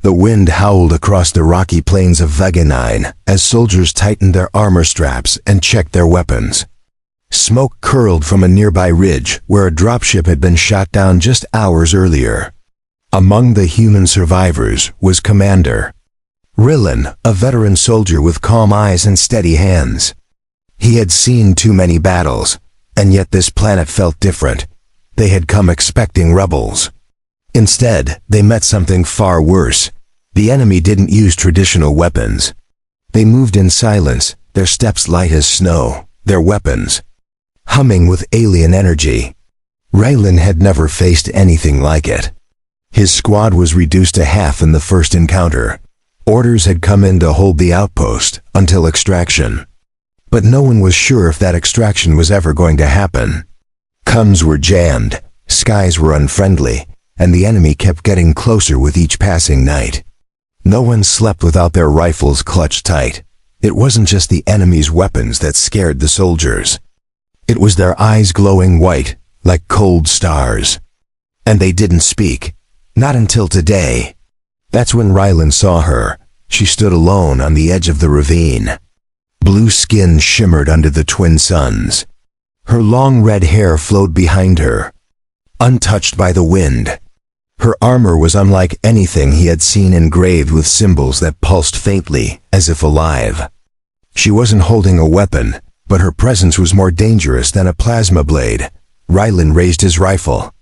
The wind howled across the rocky plains of Veganine as soldiers tightened their armor straps and checked their weapons. Smoke curled from a nearby ridge where a dropship had been shot down just hours earlier. Among the human survivors was Commander Rillen, a veteran soldier with calm eyes and steady hands. He had seen too many battles, and yet this planet felt different. They had come expecting rebels. Instead, they met something far worse. The enemy didn't use traditional weapons. They moved in silence, their steps light as snow, their weapons humming with alien energy. Raylan had never faced anything like it. His squad was reduced to half in the first encounter. Orders had come in to hold the outpost until extraction. But no one was sure if that extraction was ever going to happen. Comms were jammed, skies were unfriendly, and the enemy kept getting closer with each passing night. No one slept without their rifles clutched tight. It wasn't just the enemy's weapons that scared the soldiers. It was their eyes glowing white, like cold stars. And they didn't speak. Not until today. That's when Rylan saw her. She stood alone on the edge of the ravine. Blue skin shimmered under the twin suns. Her long red hair flowed behind her, untouched by the wind. Her armor was unlike anything he had seen, engraved with symbols that pulsed faintly, as if alive. She wasn't holding a weapon, but her presence was more dangerous than a plasma blade. Rylan raised his rifle.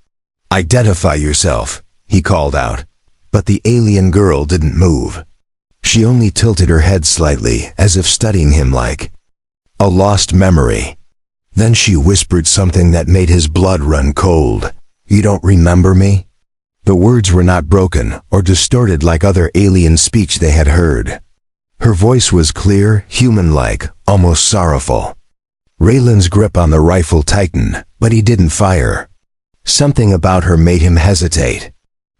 "Identify yourself," he called out. But the alien girl didn't move. She only tilted her head slightly, as if studying him like a lost memory. Then she whispered something that made his blood run cold. "You don't remember me?" The words were not broken or distorted like other alien speech they had heard. Her voice was clear, human-like, almost sorrowful. Raylan's grip on the rifle tightened, but he didn't fire. Something about her made him hesitate.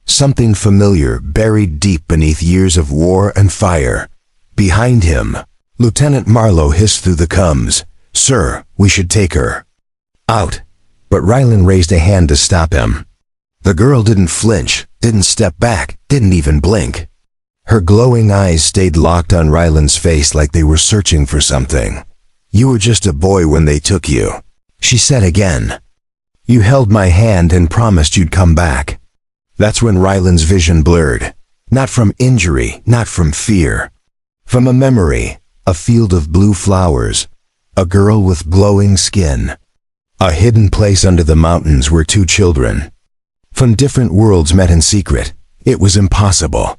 Something familiar, buried deep beneath years of war and fire. Behind him, Lieutenant Marlowe hissed through the comms, "Sir, we should take her out." But Rylan raised a hand to stop him. The girl didn't flinch, didn't step back, didn't even blink. Her glowing eyes stayed locked on Rylan's face like they were searching for something. "You were just a boy when they took you," she said again. "You held my hand and promised you'd come back." That's when Rylan's vision blurred. Not from injury, not from fear. From a memory, a field of blue flowers, a girl with glowing skin. A hidden place under the mountains where two children from different worlds met in secret. It was impossible.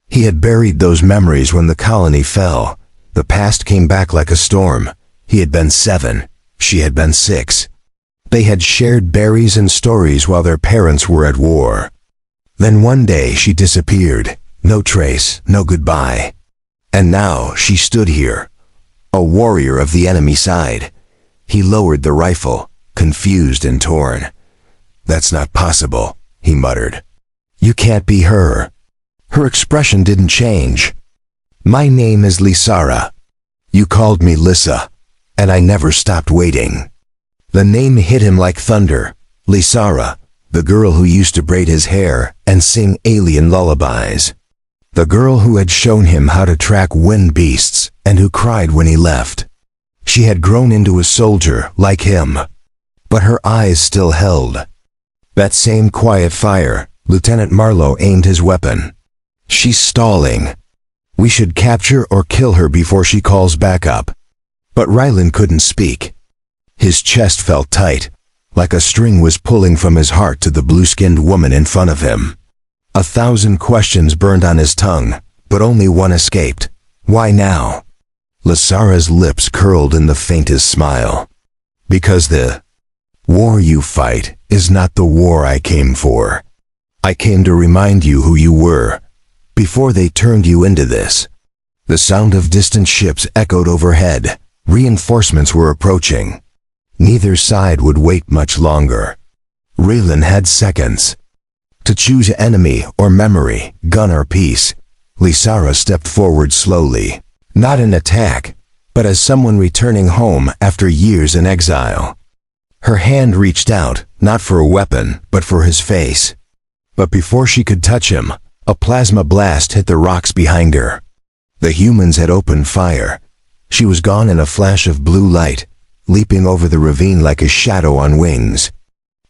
He had buried those memories when the colony fell. The past came back like a storm. He had been 7. She had been 6. They had shared berries and stories while their parents were at war. Then one day she disappeared. No trace, no goodbye. And now she stood here, a warrior of the enemy side. He lowered the rifle, confused and torn. "That's not possible," he muttered. "You can't be her." Her expression didn't change. "My name is Lysara. You called me Lissa, and I never stopped waiting." The name hit him like thunder. Lysara, the girl who used to braid his hair and sing alien lullabies. The girl who had shown him how to track wind beasts and who cried when he left. She had grown into a soldier like him, but her eyes still held that same quiet fire. Lieutenant Marlowe aimed his weapon. "She's stalling. We should capture or kill her before she calls back up." But Rylan couldn't speak. His chest felt tight, like a string was pulling from his heart to the blue-skinned woman in front of him. 1,000 questions burned on his tongue, but only one escaped. Why now? Lysara's lips curled in the faintest smile. "Because the war you fight is not the war I came for. I came to remind you who you were, before they turned you into this." The sound of distant ships echoed overhead. Reinforcements were approaching. Neither side would wait much longer. Raylan had seconds to choose enemy or memory, gun or peace. Lysara stepped forward slowly, not in attack, but as someone returning home after years in exile. Her hand reached out, not for a weapon, but for his face. But before she could touch him, A plasma blast hit the rocks behind her. The humans had opened fire. She was gone in a flash of blue light, leaping over the ravine like a shadow on wings.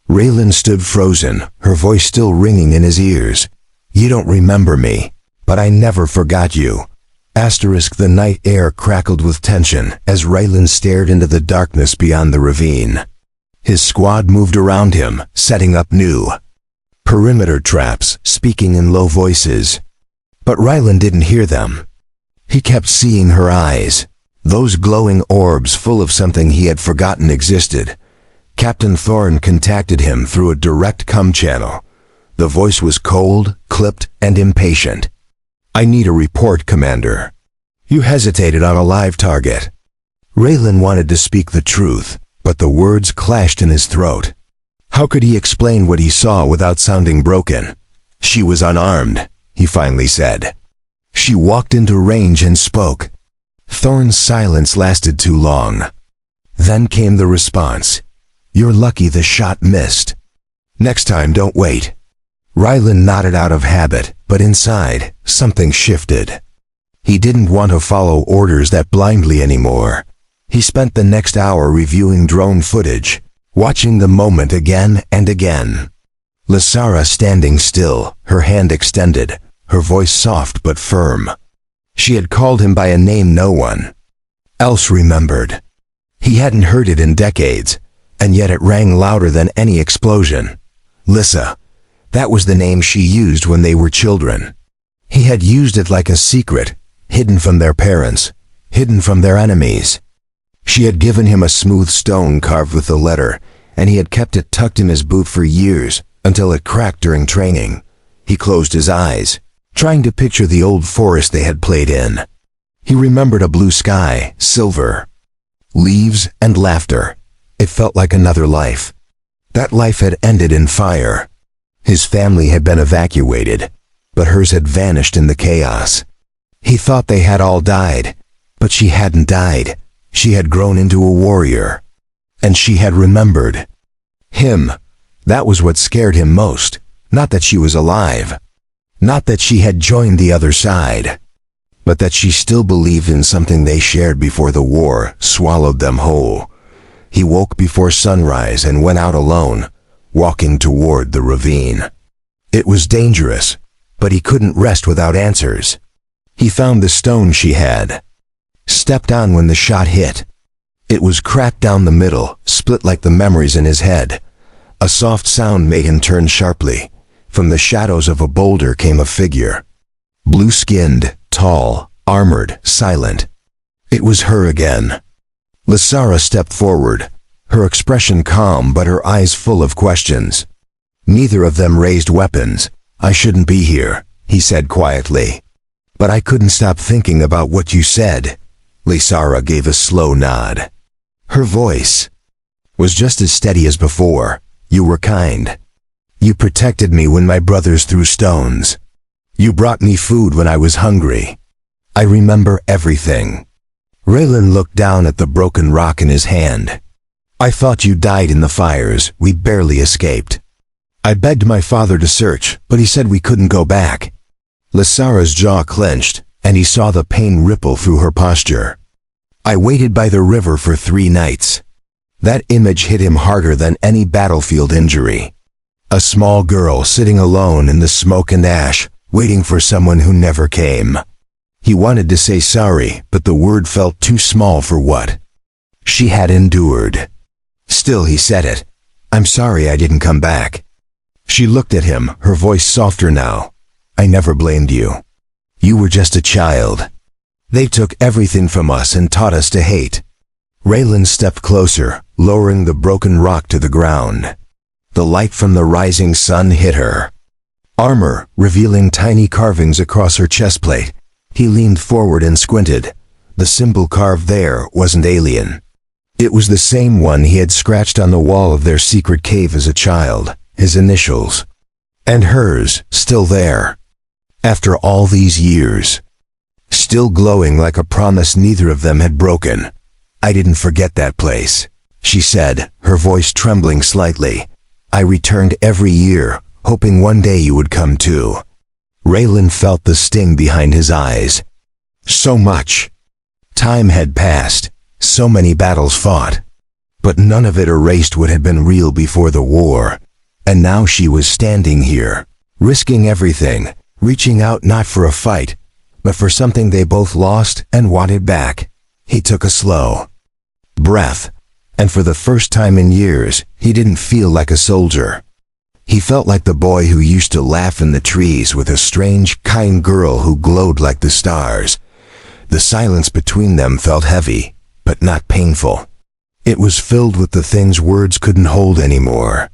Raylan stood frozen, her voice still ringing in his ears. "You don't remember me, but I never forgot you." The night air crackled with tension as Raylan stared into the darkness beyond the ravine. His squad moved around him, setting up new perimeter traps, speaking in low voices. But Raylan didn't hear them. He kept seeing her eyes, those glowing orbs full of something he had forgotten existed. Captain Thorne contacted him through a direct comm channel. The voice was cold, clipped, and impatient. "I need a report, Commander. You hesitated on a live target." Raylan wanted to speak the truth, but the words clashed in his throat. How could he explain what he saw without sounding broken? "She was unarmed," he finally said. She walked into range and spoke. Thorne's silence lasted too long. Then came the response. "You're lucky the shot missed. Next time, don't wait." Raylan nodded out of habit, but inside, something shifted. He didn't want to follow orders that blindly anymore. He spent the next hour reviewing drone footage, watching the moment again and again. Lysara standing still, her hand extended, her voice soft but firm. She had called him by a name no one else remembered. He hadn't heard it in decades, and yet it rang louder than any explosion. Lyssa. That was the name she used when they were children. He had used it like a secret, hidden from their parents, hidden from their enemies. She had given him a smooth stone carved with the letter, and he had kept it tucked in his boot for years, until it cracked during training. He closed his eyes, trying to picture the old forest they had played in. He remembered a blue sky, silver, leaves, and laughter. It felt like another life. That life had ended in fire. His family had been evacuated, but hers had vanished in the chaos. He thought they had all died, but she hadn't died. She had grown into a warrior. And she had remembered him. That was what scared him most. Not that she was alive. Not that she had joined the other side. But that she still believed in something they shared before the war swallowed them whole. He woke before sunrise and went out alone, walking toward the ravine. It was dangerous, but he couldn't rest without answers. He found the stone she had. Stepped on when the shot hit. It was cracked down the middle, split like the memories in his head. A soft sound made him turn sharply. From the shadows of a boulder came a figure. Blue-skinned, tall, armored, silent. It was her again. Lysara stepped forward, her expression calm but her eyes full of questions. Neither of them raised weapons. "I shouldn't be here," he said quietly. "But I couldn't stop thinking about what you said." Lysara gave a slow nod. Her voice was just as steady as before. "You were kind. You protected me when my brothers threw stones. You brought me food when I was hungry. I remember everything." Raylan looked down at the broken rock in his hand. "I thought you died in the fires. We barely escaped. I begged my father to search, but he said we couldn't go back." Lysara's jaw clenched, and he saw the pain ripple through her posture. "I waited by the river for 3 nights. That image hit him harder than any battlefield injury. A small girl sitting alone in the smoke and ash, waiting for someone who never came. He wanted to say sorry, but the word felt too small for what she had endured. Still he said it. "I'm sorry I didn't come back." She looked at him, her voice softer now. "I never blamed you. You were just a child. They took everything from us and taught us to hate." Raylan stepped closer, lowering the broken rock to the ground. The light from the rising sun hit her armor, revealing tiny carvings across her chest plate. He leaned forward and squinted. The symbol carved there wasn't alien. It was the same one he had scratched on the wall of their secret cave as a child, his initials. And hers, still there. After all these years. Still glowing like a promise neither of them had broken. "I didn't forget that place," she said, her voice trembling slightly. "I returned every year, hoping one day you would come too." Raylan felt the sting behind his eyes. So much. Time had passed, so many battles fought. But none of it erased what had been real before the war. And now she was standing here, risking everything, reaching out not for a fight, but for something they both lost and wanted back. He took a slow breath, and for the first time in years, he didn't feel like a soldier. He felt like the boy who used to laugh in the trees with a strange, kind girl who glowed like the stars. The silence between them felt heavy, but not painful. It was filled with the things words couldn't hold anymore.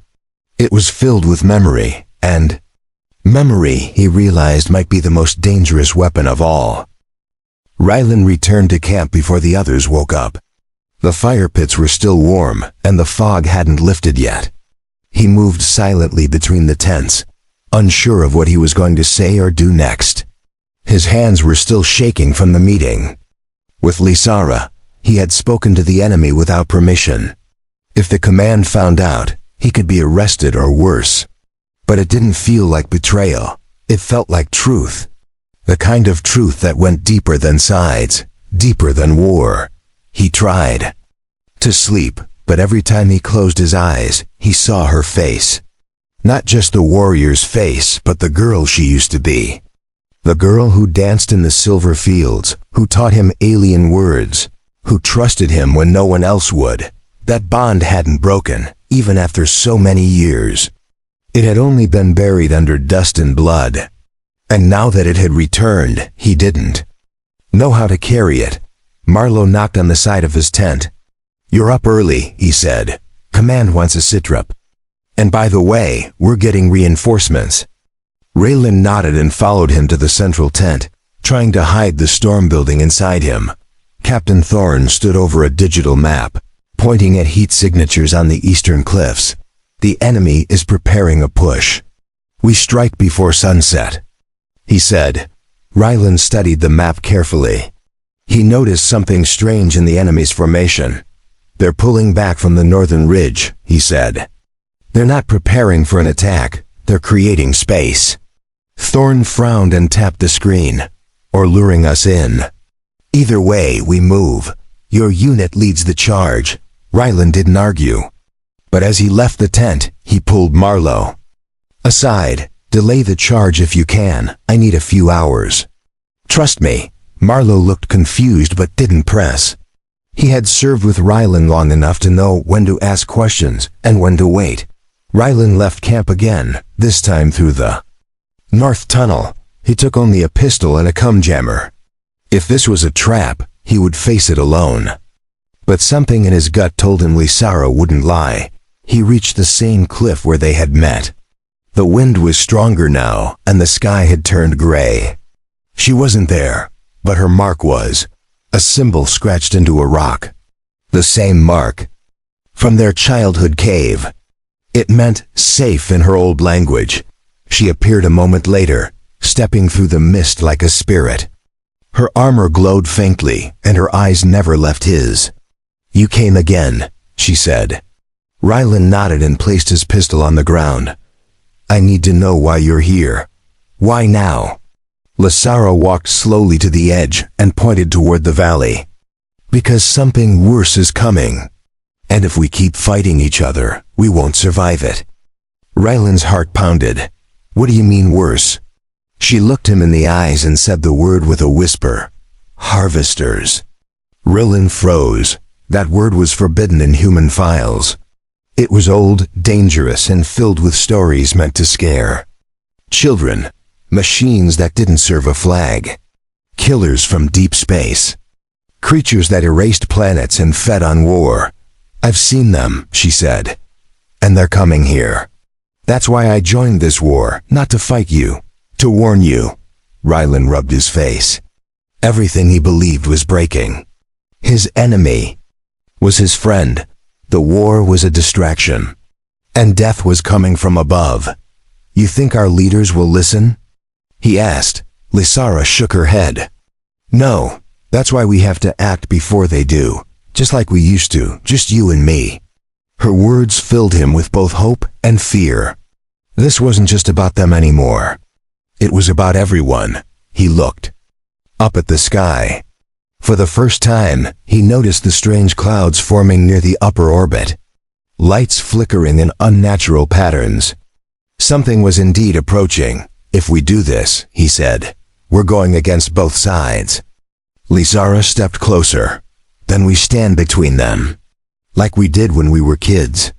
It was filled with memory, and memory, he realized, might be the most dangerous weapon of all. Raylan returned to camp before the others woke up. The fire pits were still warm, and the fog hadn't lifted yet. He moved silently between the tents, unsure of what he was going to say or do next. His hands were still shaking from the meeting. With Lysara, he had spoken to the enemy without permission. If the command found out, he could be arrested or worse. But it didn't feel like betrayal. It felt like truth. The kind of truth that went deeper than sides, deeper than war. He tried to sleep, but every time he closed his eyes, he saw her face. Not just the warrior's face, but the girl she used to be. The girl who danced in the silver fields, who taught him alien words, who trusted him when no one else would. That bond hadn't broken, even after so many years. It had only been buried under dust and blood. And now that it had returned, he didn't know how to carry it. Marlowe knocked on the side of his tent. "You're up early," he said. "Command wants a sitrep. And by the way, we're getting reinforcements." Raylan nodded and followed him to the central tent, trying to hide the storm building inside him. Captain Thorne stood over a digital map, pointing at heat signatures on the eastern cliffs. "The enemy is preparing a push. We strike before sunset," he said. Raylan studied the map carefully. He noticed something strange in the enemy's formation. "They're pulling back from the northern ridge," he said. "They're not preparing for an attack. They're creating space." Thorne frowned and tapped the screen. "Or luring us in. Either way, we move. Your unit leads the charge." Raylan didn't argue. But as he left the tent, he pulled Marlowe aside. "Delay the charge if you can. I need a few hours." "Trust me." Marlowe looked confused but didn't press. He had served with Raylan long enough to know when to ask questions and when to wait. Raylan left camp again, this time through the north tunnel. He took only a pistol and a cum jammer. If this was a trap, he would face it alone. But something in his gut told him Lysara wouldn't lie. He reached the same cliff where they had met. The wind was stronger now, and the sky had turned gray. She wasn't there, but her mark was. A symbol scratched into a rock. The same mark from their childhood cave. It meant safe in her old language. She appeared a moment later, stepping through the mist like a spirit. Her armor glowed faintly, and her eyes never left his. "You came again," she said. Raylan nodded and placed his pistol on the ground. "I need to know why you're here. Why now?" Lysara walked slowly to the edge and pointed toward the valley. "Because something worse is coming. And if we keep fighting each other, we won't survive it." Raylan's heart pounded. "What do you mean worse?" She looked him in the eyes and said the word with a whisper. "Harvesters." Raylan froze. That word was forbidden in human files. It was old, dangerous, and filled with stories meant to scare children. Machines that didn't serve a flag. Killers from deep space. Creatures that erased planets and fed on war. "I've seen them," she said. "And they're coming here. That's why I joined this war, not to fight you. To warn you." Raylan rubbed his face. Everything he believed was breaking. His enemy was his friend. The war was a distraction. And death was coming from above. "You think our leaders will listen?" he asked. Lysara shook her head. "No, that's why we have to act before they do. Just like we used to, just you and me." Her words filled him with both hope and fear. This wasn't just about them anymore. It was about everyone. He looked up at the sky. For the first time, he noticed the strange clouds forming near the upper orbit. Lights flickering in unnatural patterns. Something was indeed approaching. If we do this, he said, we're going against both sides. Lysara stepped closer. Then we stand between them. Like we did when we were kids.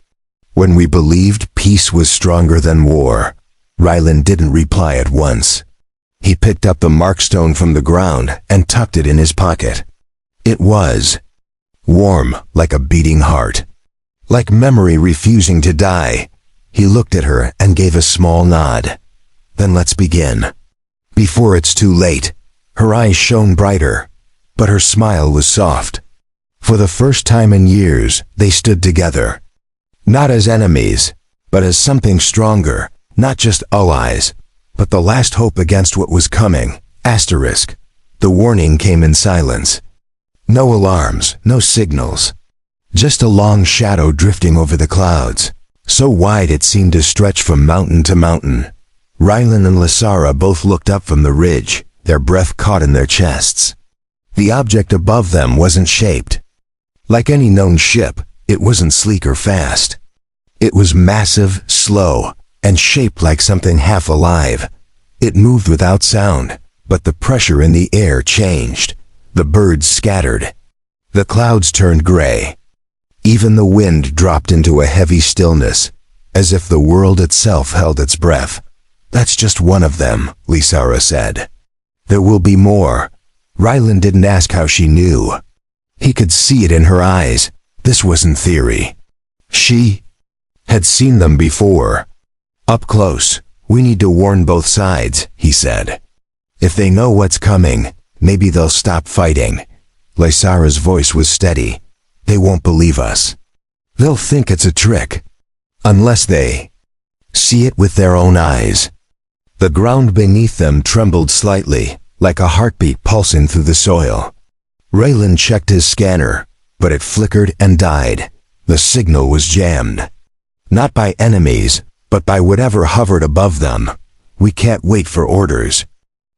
When we believed peace was stronger than war. Rylan didn't reply at once. He picked up the markstone from the ground and tucked it in his pocket. It was warm, like a beating heart. Like memory refusing to die. He looked at her and gave a small nod. Then let's begin. Before it's too late. Her eyes shone brighter, but her smile was soft. For the first time in years, they stood together. Not as enemies, but as something stronger, not just allies, but the last hope against what was coming. Asterisk. The warning came in silence. No alarms, no signals. Just a long shadow drifting over the clouds, so wide it seemed to stretch from mountain to mountain. Rylan and Lysara both looked up from the ridge, their breath caught in their chests. The object above them wasn't shaped. Like any known ship, it wasn't sleek or fast. It was massive, slow, and shaped like something half alive. It moved without sound, but the pressure in the air changed. The birds scattered. The clouds turned gray. Even the wind dropped into a heavy stillness, as if the world itself held its breath. That's just one of them, Lysara said. There will be more. Rylan didn't ask how she knew. He could see it in her eyes. This wasn't theory. She had seen them before. Up close. We need to warn both sides, he said. If they know what's coming, maybe they'll stop fighting. Lysara's voice was steady. They won't believe us. They'll think it's a trick. Unless they see it with their own eyes. The ground beneath them trembled slightly, like a heartbeat pulsing through the soil. Raylan checked his scanner, but it flickered and died. The signal was jammed. Not by enemies, but by whatever hovered above them. We can't wait for orders.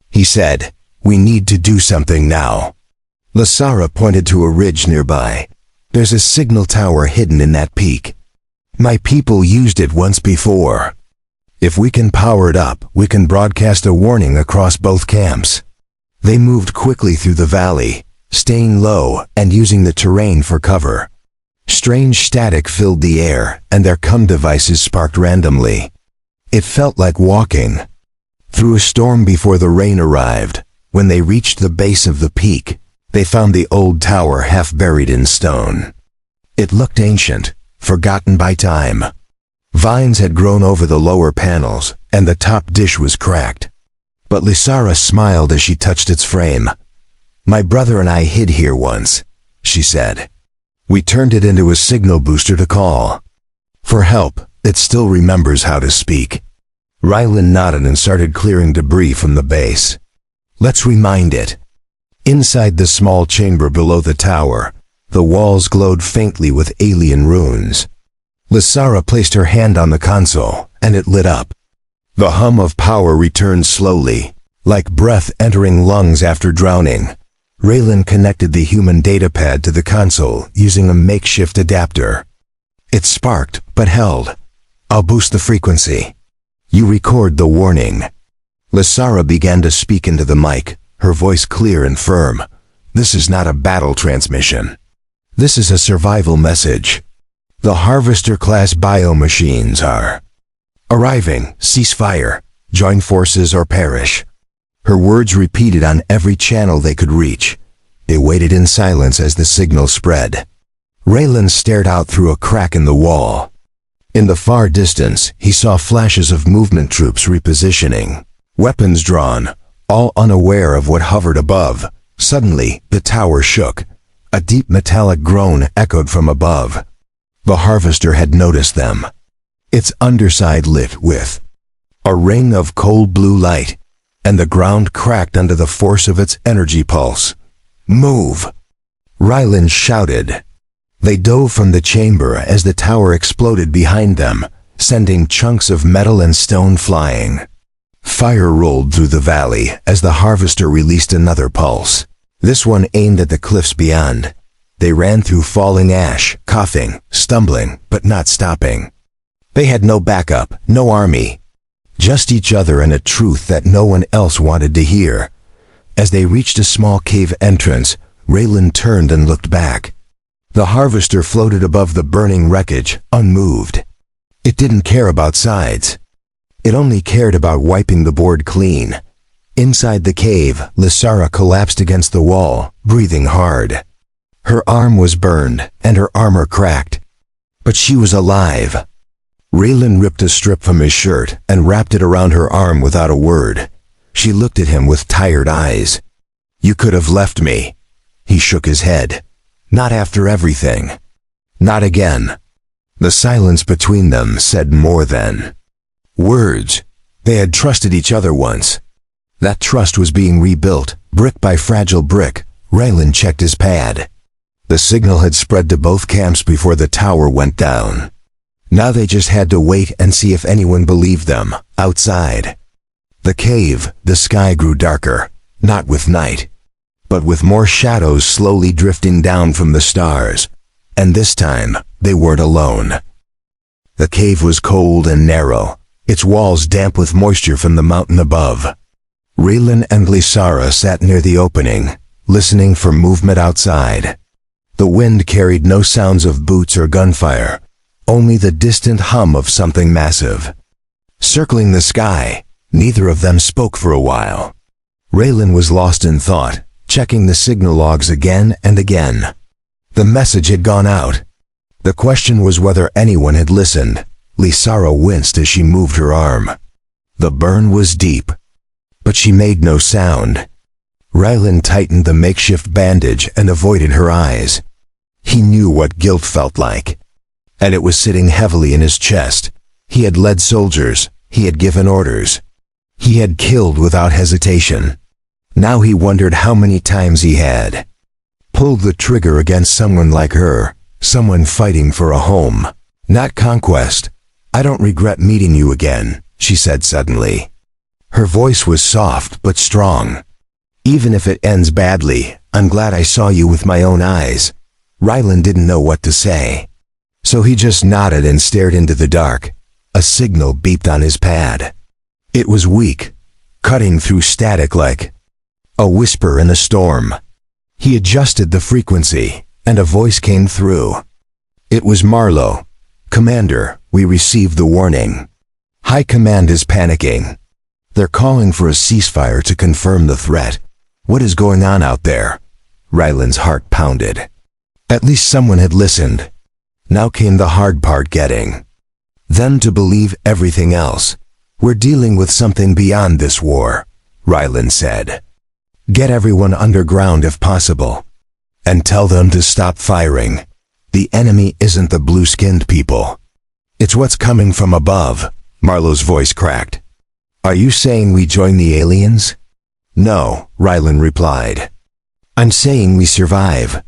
He said, we need to do something now. Lysara pointed to a ridge nearby. There's a signal tower hidden in that peak. My people used it once before. If we can power it up, we can broadcast a warning across both camps. They moved quickly through the valley, staying low and using the terrain for cover. Strange static filled the air, and their comm devices sparked randomly. It felt like walking through a storm before the rain arrived. When they reached the base of the peak, they found the old tower half buried in stone. It looked ancient, forgotten by time. Vines had grown over the lower panels, and the top dish was cracked. But Lysara smiled as she touched its frame. My brother and I hid here once, she said. We turned it into a signal booster to call for help. It still remembers how to speak. Rylan nodded and started clearing debris from the base. Let's remind it. Inside the small chamber below the tower, the walls glowed faintly with alien runes. Lysara placed her hand on the console, and it lit up. The hum of power returned slowly, like breath entering lungs after drowning. Raylan connected the human datapad to the console using a makeshift adapter. It sparked, but held. I'll boost the frequency. You record the warning. Lysara began to speak into the mic, her voice clear and firm. This is not a battle transmission. This is a survival message. The Harvester-class biomachines are arriving. Cease fire. Join forces or perish. Her words repeated on every channel they could reach. They waited in silence as the signal spread. Raylan stared out through a crack in the wall. In the far distance, he saw flashes of movement troops repositioning. Weapons drawn, all unaware of what hovered above. Suddenly, the tower shook. A deep metallic groan echoed from above. The Harvester had noticed them. Its underside lit with a ring of cold blue light, and the ground cracked under the force of its energy pulse. Move! Rylan shouted. They dove from the chamber as the tower exploded behind them, sending chunks of metal and stone flying. Fire rolled through the valley as the harvester released another pulse. This one aimed at the cliffs beyond. They ran through falling ash, coughing, stumbling, but not stopping. They had no backup, no army. Just each other and a truth that no one else wanted to hear. As they reached a small cave entrance, Raylan turned and looked back. The harvester floated above the burning wreckage, unmoved. It didn't care about sides. It only cared about wiping the board clean. Inside the cave, Lysara collapsed against the wall, breathing hard. Her arm was burned, and her armor cracked. But she was alive. Raylan ripped a strip from his shirt and wrapped it around her arm without a word. She looked at him with tired eyes. "You could have left me." He shook his head. "Not after everything. Not again." The silence between them said more than words. They had trusted each other once. That trust was being rebuilt, brick by fragile brick. Raylan checked his pad. The signal had spread to both camps before the tower went down. Now they just had to wait and see if anyone believed them, outside. The cave, the sky grew darker, not with night, but with more shadows slowly drifting down from the stars. And this time, they weren't alone. The cave was cold and narrow, its walls damp with moisture from the mountain above. Raylan and Lysara sat near the opening, listening for movement outside. The wind carried no sounds of boots or gunfire, only the distant hum of something massive. Circling the sky, neither of them spoke for a while. Raylan was lost in thought, checking the signal logs again and again. The message had gone out. The question was whether anyone had listened. Lysara winced as she moved her arm. The burn was deep, but she made no sound. Raylan tightened the makeshift bandage and avoided her eyes. He knew what guilt felt like, and it was sitting heavily in his chest. He had led soldiers, he had given orders. He had killed without hesitation. Now he wondered how many times he had pulled the trigger against someone like her, someone fighting for a home, not conquest. "I don't regret meeting you again," she said suddenly. Her voice was soft but strong. "Even if it ends badly, I'm glad I saw you with my own eyes." Raylan didn't know what to say, so he just nodded and stared into the dark. A signal beeped on his pad. It was weak, cutting through static like a whisper in a storm. He adjusted the frequency, and a voice came through. It was Marlowe. "Commander, we received the warning. High Command is panicking. They're calling for a ceasefire to confirm the threat. What is going on out there?" Raylan's heart pounded. At least someone had listened. Now came the hard part, getting them to believe everything else. "We're dealing with something beyond this war," Raylan said. "Get everyone underground if possible, and tell them to stop firing. The enemy isn't the blue-skinned people. It's what's coming from above." Marlowe's voice cracked. "Are you saying we join the aliens?" "No," Raylan replied. "I'm saying we survive.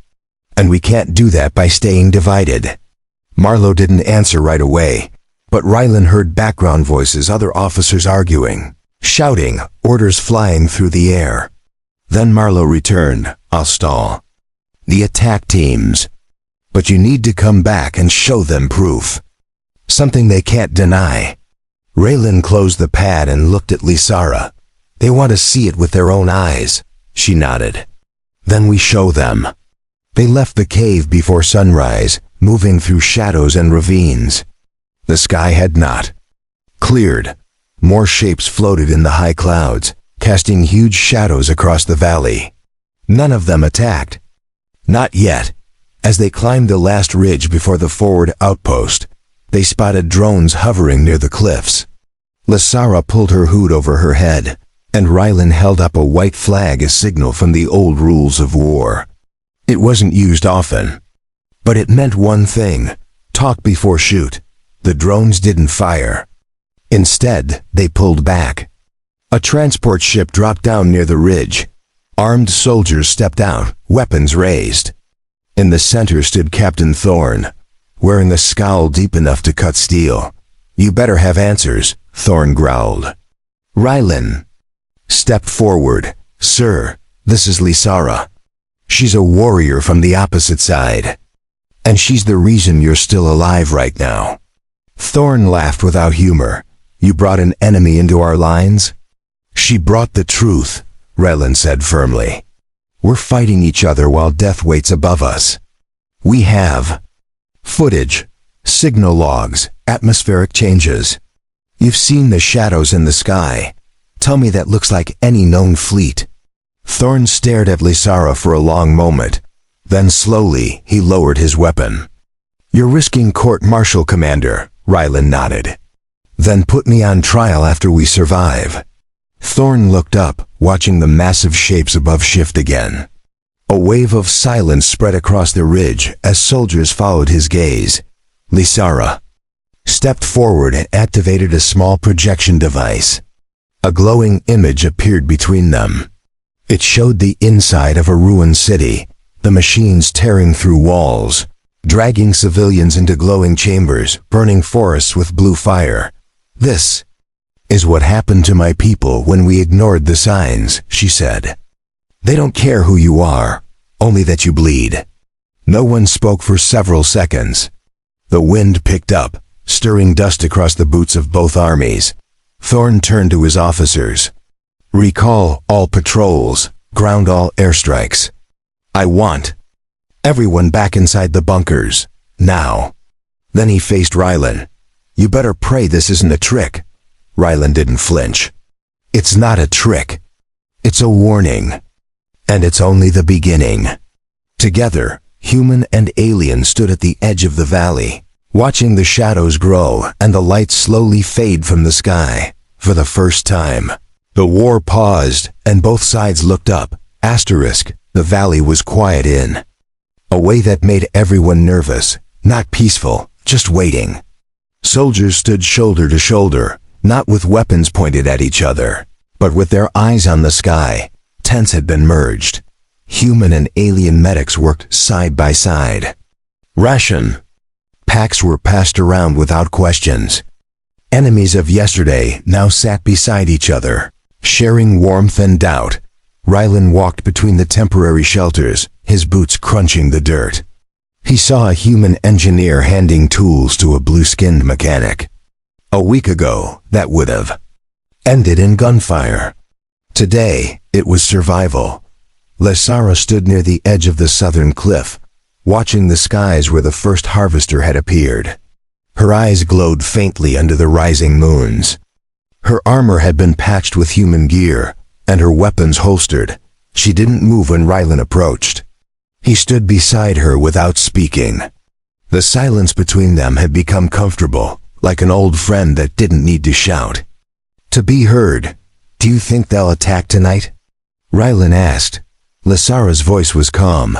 And we can't do that by staying divided." Marlowe didn't answer right away, but Raylan heard background voices, other officers arguing, shouting, orders flying through the air. Then Marlowe returned. "I'll stall the attack teams. But you need to come back and show them proof. Something they can't deny." Raylan closed the pad and looked at Lysara. "They want to see it with their own eyes." She nodded. "Then we show them." They left the cave before sunrise, moving through shadows and ravines. The sky had not cleared. More shapes floated in the high clouds, casting huge shadows across the valley. None of them attacked. Not yet. As they climbed the last ridge before the forward outpost, they spotted drones hovering near the cliffs. Lysara pulled her hood over her head, and Raylan held up a white flag as signal from the old rules of war. It wasn't used often, but it meant one thing: talk before shoot. The drones didn't fire. Instead, they pulled back. A transport ship dropped down near the ridge. Armed soldiers stepped out, weapons raised. In the center stood Captain Thorne, wearing a scowl deep enough to cut steel. "You better have answers," Thorne growled. Rylan stepped forward. Sir, this is Lysara. She's a warrior from the opposite side. And she's the reason you're still alive right now. Thorn laughed without humor. You brought an enemy into our lines? She brought the truth, Rylan said firmly. We're fighting each other while death waits above us. We have footage, signal logs, atmospheric changes. You've seen the shadows in the sky. Tell me that looks like any known fleet. Thorn stared at Lysara for a long moment. Then slowly, he lowered his weapon. You're risking court-martial, Commander, Rylan nodded. Then put me on trial after we survive. Thorn looked up, watching the massive shapes above shift again. A wave of silence spread across the ridge as soldiers followed his gaze. Lysara stepped forward and activated a small projection device. A glowing image appeared between them. It showed the inside of a ruined city, the machines tearing through walls, dragging civilians into glowing chambers, burning forests with blue fire. This is what happened to my people when we ignored the signs, she said. They don't care who you are, only that you bleed. No one spoke for several seconds. The wind picked up, stirring dust across the boots of both armies. Thorn turned to his officers. Recall all patrols, ground all airstrikes. I want everyone back inside the bunkers, now. Then he faced Rylan. You better pray this isn't a trick. Rylan didn't flinch. It's not a trick. It's a warning. And it's only the beginning. Together, human and alien stood at the edge of the valley, watching the shadows grow and the light slowly fade from the sky. For the first time, the war paused and both sides looked up. Asterisk, the valley was quiet in a way that made everyone nervous, not peaceful, just waiting. Soldiers stood shoulder to shoulder, not with weapons pointed at each other, but with their eyes on the sky. Tents had been merged. Human and alien medics worked side by side. Ration packs were passed around without questions. Enemies of yesterday now sat beside each other, sharing warmth and doubt. Rylan walked between the temporary shelters, his boots crunching the dirt. He saw a human engineer handing tools to a blue-skinned mechanic. A week ago, that would have ended in gunfire. Today, it was survival. Lysara stood near the edge of the southern cliff, watching the skies where the first harvester had appeared. Her eyes glowed faintly under the rising moons. Her armor had been patched with human gear, and her weapons holstered. She didn't move when Rylan approached. He stood beside her without speaking. The silence between them had become comfortable, like an old friend that didn't need to shout. To be heard. Do you think they'll attack tonight? Rylan asked. Lysara's voice was calm.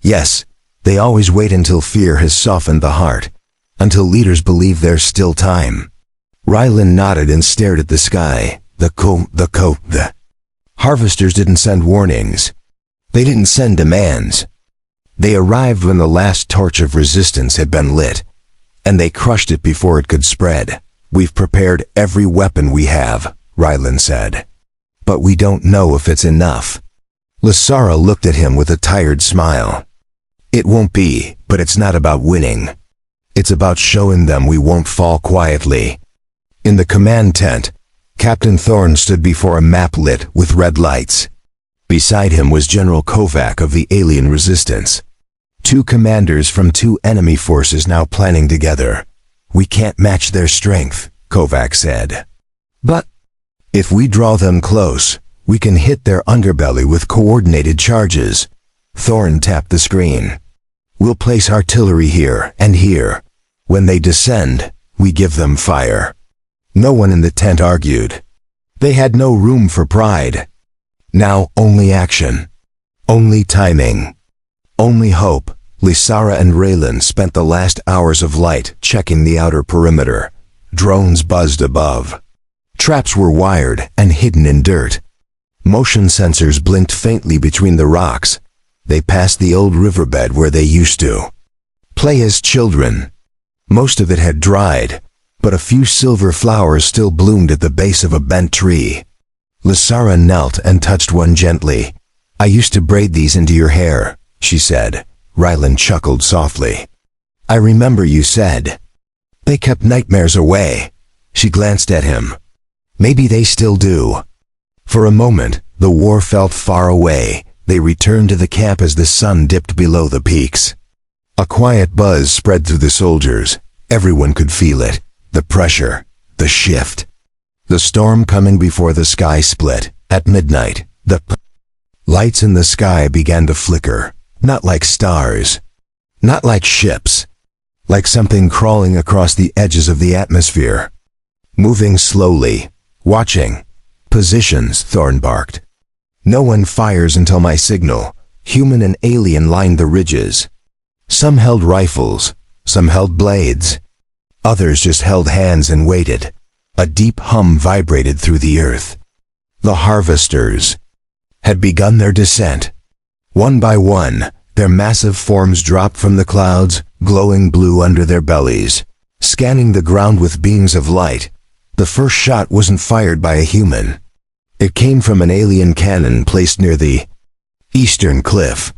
Yes, they always wait until fear has softened the heart, until leaders believe there's still time. Rylan nodded and stared at the sky. The harvesters didn't send warnings. They didn't send demands. They arrived when the last torch of resistance had been lit, and they crushed it before it could spread. We've prepared every weapon we have, Rylan said. But we don't know if it's enough. Lysara looked at him with a tired smile. It won't be, but it's not about winning. It's about showing them we won't fall quietly. In the command tent, Captain Thorn stood before a map lit with red lights. Beside him was General Kovac of the alien resistance. Two commanders from two enemy forces now planning together. We can't match their strength, Kovac said. But if we draw them close, we can hit their underbelly with coordinated charges. Thorn tapped the screen. We'll place artillery here and here. When they descend, we give them fire. No one in the tent argued. They had no room for pride. Now only action. Only timing. Only hope. Lysara and Rylan spent the last hours of light checking the outer perimeter. Drones buzzed above. Traps were wired and hidden in dirt. Motion sensors blinked faintly between the rocks. They passed the old riverbed where they used to play as children. Most of it had dried, but a few silver flowers still bloomed at the base of a bent tree. Lysara knelt and touched one gently. "I used to braid these into your hair," she said. Rylan chuckled softly. "I remember you said. They kept nightmares away." She glanced at him. "Maybe they still do." For a moment, the war felt far away. They returned to the camp as the sun dipped below the peaks. A quiet buzz spread through the soldiers. Everyone could feel it. The pressure, the shift. The storm coming before the sky split. At midnight, the lights in the sky began to flicker. Not like stars. Not like ships. Like something crawling across the edges of the atmosphere. Moving slowly. Watching. "Positions," Thorn barked. "No one fires until my signal." Human and alien lined the ridges. Some held rifles. Some held blades. Others just held hands and waited. A deep hum vibrated through the earth. The harvesters had begun their descent. One by one, their massive forms dropped from the clouds, glowing blue under their bellies, scanning the ground with beams of light. The first shot wasn't fired by a human. It came from an alien cannon placed near the eastern cliff.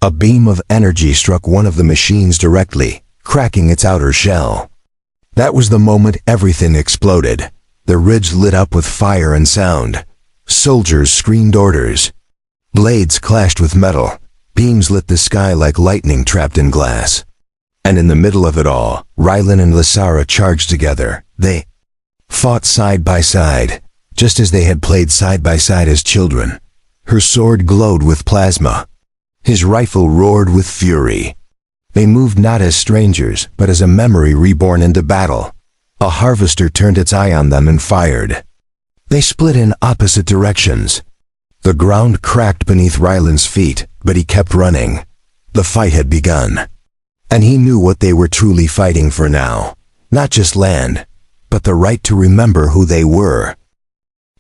A beam of energy struck one of the machines directly, cracking its outer shell. That was the moment everything exploded. The ridge lit up with fire and sound. Soldiers screamed orders. Blades clashed with metal. Beams lit the sky like lightning trapped in glass. And in the middle of it all, Rylan and Lysara charged together. They fought side by side, just as they had played side by side as children. Her sword glowed with plasma. His rifle roared with fury. They moved not as strangers, but as a memory reborn into battle. A harvester turned its eye on them and fired. They split in opposite directions. The ground cracked beneath Rylan's feet, but he kept running. The fight had begun. And he knew what they were truly fighting for now. Not just land, but the right to remember who they were.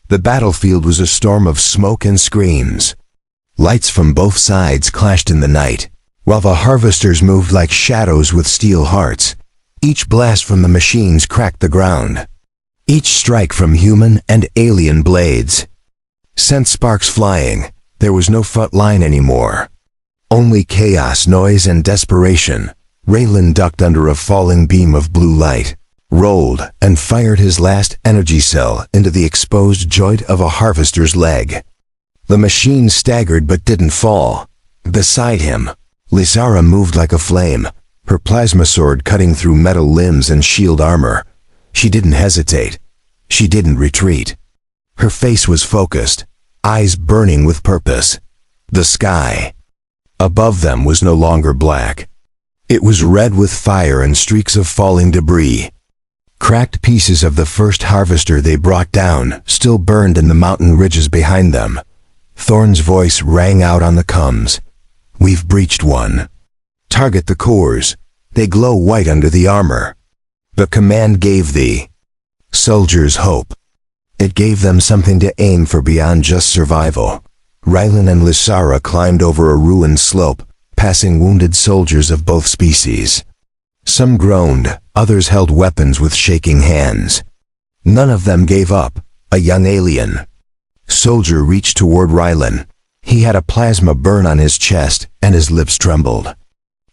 The battlefield was a storm of smoke and screams. Lights from both sides clashed in the night, while the harvesters moved like shadows with steel hearts. Each blast from the machines cracked the ground. Each strike from human and alien blades sent sparks flying. There was no front line anymore. Only chaos, noise, and desperation. Raylan ducked under a falling beam of blue light, rolled, and fired his last energy cell into the exposed joint of a harvester's leg. The machine staggered but didn't fall. Beside him, Lysara moved like a flame, her plasma sword cutting through metal limbs and shield armor. She didn't hesitate. She didn't retreat. Her face was focused, eyes burning with purpose. The sky above them was no longer black. It was red with fire and streaks of falling debris. Cracked pieces of the first harvester they brought down still burned in the mountain ridges behind them. Thorn's voice rang out on the comms. "We've breached one. Target the cores. They glow white under the armor." The command gave the soldiers hope. It gave them something to aim for beyond just survival. Rylan and Lysara climbed over a ruined slope, passing wounded soldiers of both species. Some groaned, others held weapons with shaking hands. None of them gave up. A young alien soldier reached toward Rylan. He had a plasma burn on his chest, and his lips trembled.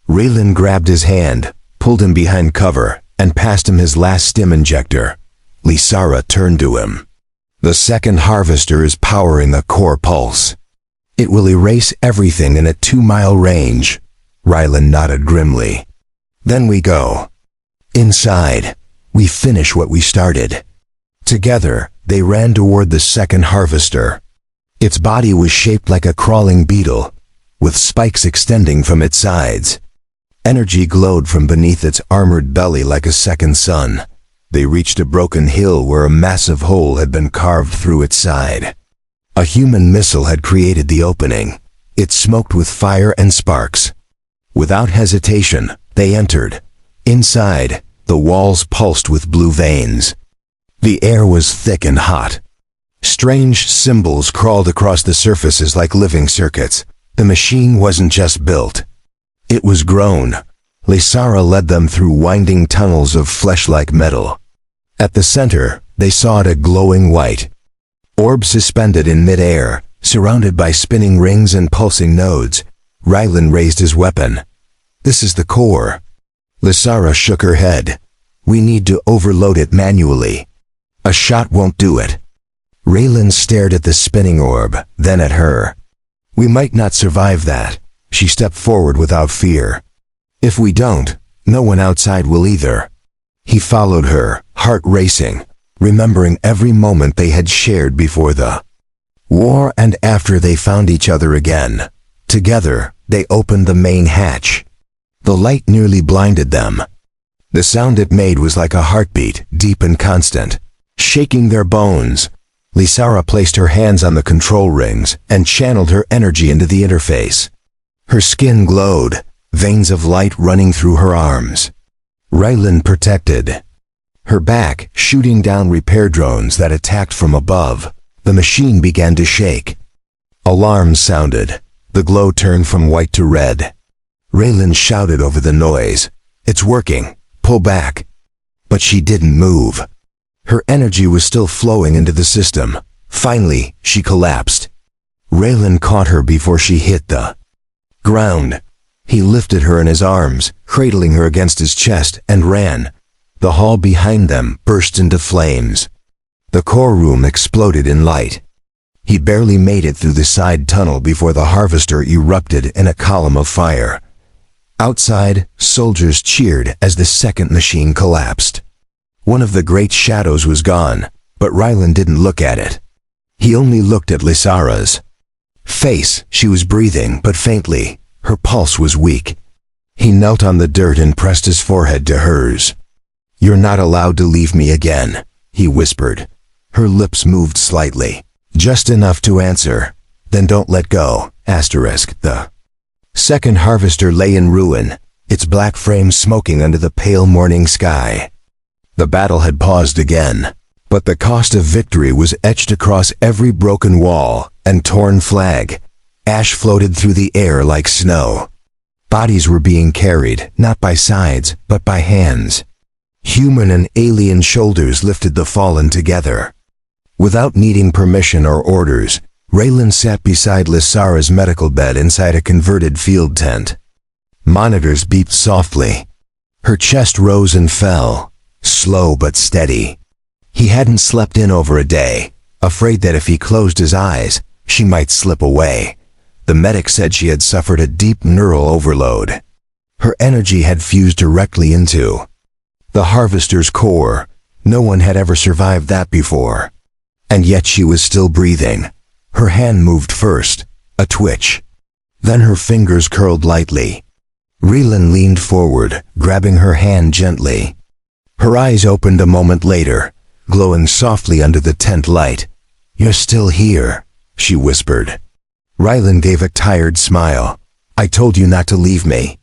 Raylan grabbed his hand, pulled him behind cover, and passed him his last stim injector. Lysara turned to him. "The second harvester is powering the core pulse. It will erase everything in a 2-mile range." Rylan nodded grimly. "Then we go. Inside, we finish what we started." Together, they ran toward the second harvester. Its body was shaped like a crawling beetle, with spikes extending from its sides. Energy glowed from beneath its armored belly like a second sun. They reached a broken hill where a massive hole had been carved through its side. A human missile had created the opening. It smoked with fire and sparks. Without hesitation, they entered. Inside, the walls pulsed with blue veins. The air was thick and hot. Strange symbols crawled across the surfaces like living circuits. The machine wasn't just built. It was grown. Lysara led them through winding tunnels of flesh-like metal. At the center, they saw a glowing white orb suspended in midair, surrounded by spinning rings and pulsing nodes. Rylan raised his weapon. "This is the core." Lysara shook her head. "We need to overload it manually. A shot won't do it." Raylan stared at the spinning orb, then at her. "We might not survive that." She stepped forward without fear. "If we don't, no one outside will either." He followed her, heart racing, remembering every moment they had shared before the war and after they found each other again. Together, they opened the main hatch. The light nearly blinded them. The sound it made was like a heartbeat, deep and constant, shaking their bones. Lysara placed her hands on the control rings and channeled her energy into the interface. Her skin glowed, veins of light running through her arms. Rylan protected her back, shooting down repair drones that attacked from above. The machine began to shake. Alarms sounded. The glow turned from white to red. Raylan shouted over the noise, "It's working, pull back." But she didn't move. Her energy was still flowing into the system. Finally, she collapsed. Raylan caught her before she hit the ground. He lifted her in his arms, cradling her against his chest, and ran. The hall behind them burst into flames. The core room exploded in light. He barely made it through the side tunnel before the harvester erupted in a column of fire. Outside, soldiers cheered as the second machine collapsed. One of the great shadows was gone, but Rylan didn't look at it. He only looked at Lysara's face. She was breathing, but faintly. Her pulse was weak. He knelt on the dirt and pressed his forehead to hers. "You're not allowed to leave me again," he whispered. Her lips moved slightly, just enough to answer. "Then don't let go." The second harvester lay in ruin, its black frame smoking under the pale morning sky. The battle had paused again, but the cost of victory was etched across every broken wall and torn flag. Ash floated through the air like snow. Bodies were being carried, not by sides, but by hands. Human and alien shoulders lifted the fallen together. Without needing permission or orders, Raylan sat beside Lysara's medical bed inside a converted field tent. Monitors beeped softly. Her chest rose and fell, slow but steady. He hadn't slept in over a day, afraid that if he closed his eyes, she might slip away. The medic said she had suffered a deep neural overload. Her energy had fused directly into the harvester's core. No one had ever survived that before. And yet she was still breathing. Her hand moved first, a twitch. Then her fingers curled lightly. Raylan leaned forward, grabbing her hand gently. Her eyes opened a moment later, glowing softly under the tent light. "You're still here," she whispered. Rylan gave a tired smile. "I told you not to leave me."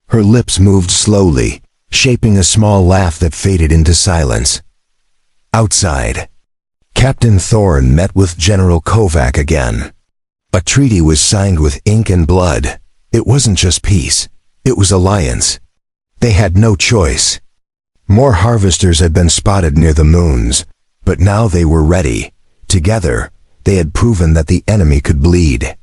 Her lips moved slowly, shaping a small laugh that faded into silence. Outside, Captain Thorne met with General Kovac again. A treaty was signed with ink and blood. It wasn't just peace, it was alliance. They had no choice. More harvesters had been spotted near the moons, but now they were ready. Together, they had proven that the enemy could bleed,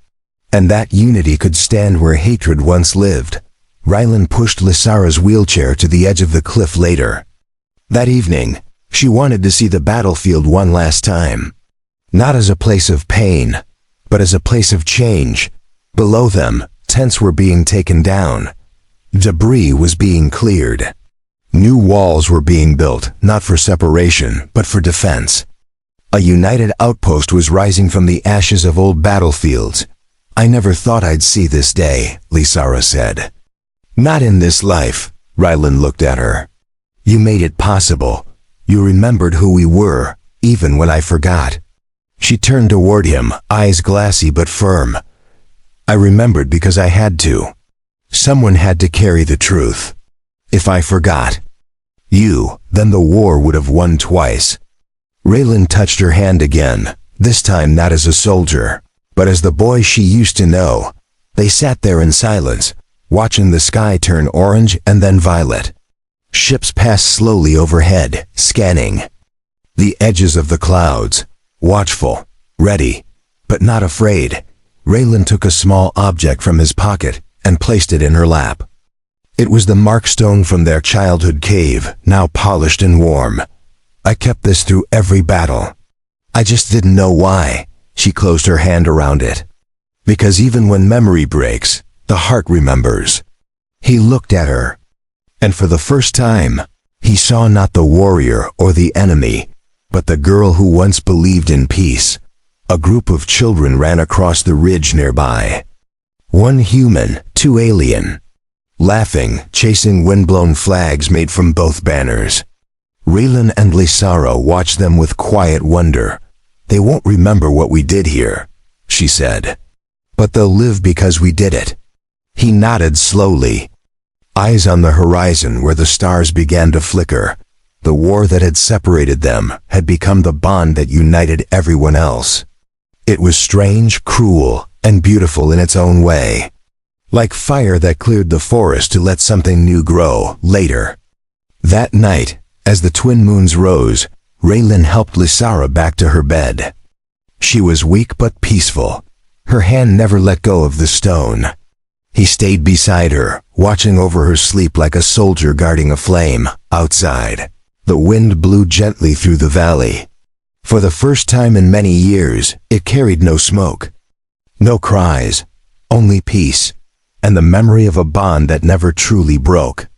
and that unity could stand where hatred once lived. Rylan pushed Lysara's wheelchair to the edge of the cliff later. That evening, she wanted to see the battlefield one last time. Not as a place of pain, but as a place of change. Below them, tents were being taken down. Debris was being cleared. New walls were being built, not for separation, but for defense. A united outpost was rising from the ashes of old battlefields. "I never thought I'd see this day," Lysara said. "Not in this life," Rylan looked at her. "You made it possible. You remembered who we were, even when I forgot." She turned toward him, eyes glassy but firm. "I remembered because I had to. Someone had to carry the truth. If I forgot you, then the war would have won twice." Raylan touched her hand again, this time not as a soldier, but as the boy she used to know. They sat there in silence, watching the sky turn orange and then violet. Ships passed slowly overhead, scanning. The edges of the clouds, watchful, ready, but not afraid. Raylan took a small object from his pocket and placed it in her lap. It was the markstone from their childhood cave, now polished and warm. I kept this through every battle. I just didn't know why. She closed her hand around it. Because even when memory breaks, the heart remembers. He looked at her, and for the first time, he saw not the warrior or the enemy, but the girl who once believed in peace. A group of children ran across the ridge nearby. One human, two alien. Laughing, chasing windblown flags made from both banners. Raylan and Lysara watched them with quiet wonder. They won't remember what we did here, she said. But they'll live because we did it. He nodded slowly. Eyes on the horizon where the stars began to flicker. The war that had separated them had become the bond that united everyone else. It was strange, cruel, and beautiful in its own way. Like fire that cleared the forest to let something new grow later. That night, as the twin moons rose, Raylan helped Lysara back to her bed. She was weak but peaceful. Her hand never let go of the stone. He stayed beside her, watching over her sleep like a soldier guarding a flame. Outside, the wind blew gently through the valley. For the first time in many years, it carried no smoke. No cries, only peace, and the memory of a bond that never truly broke.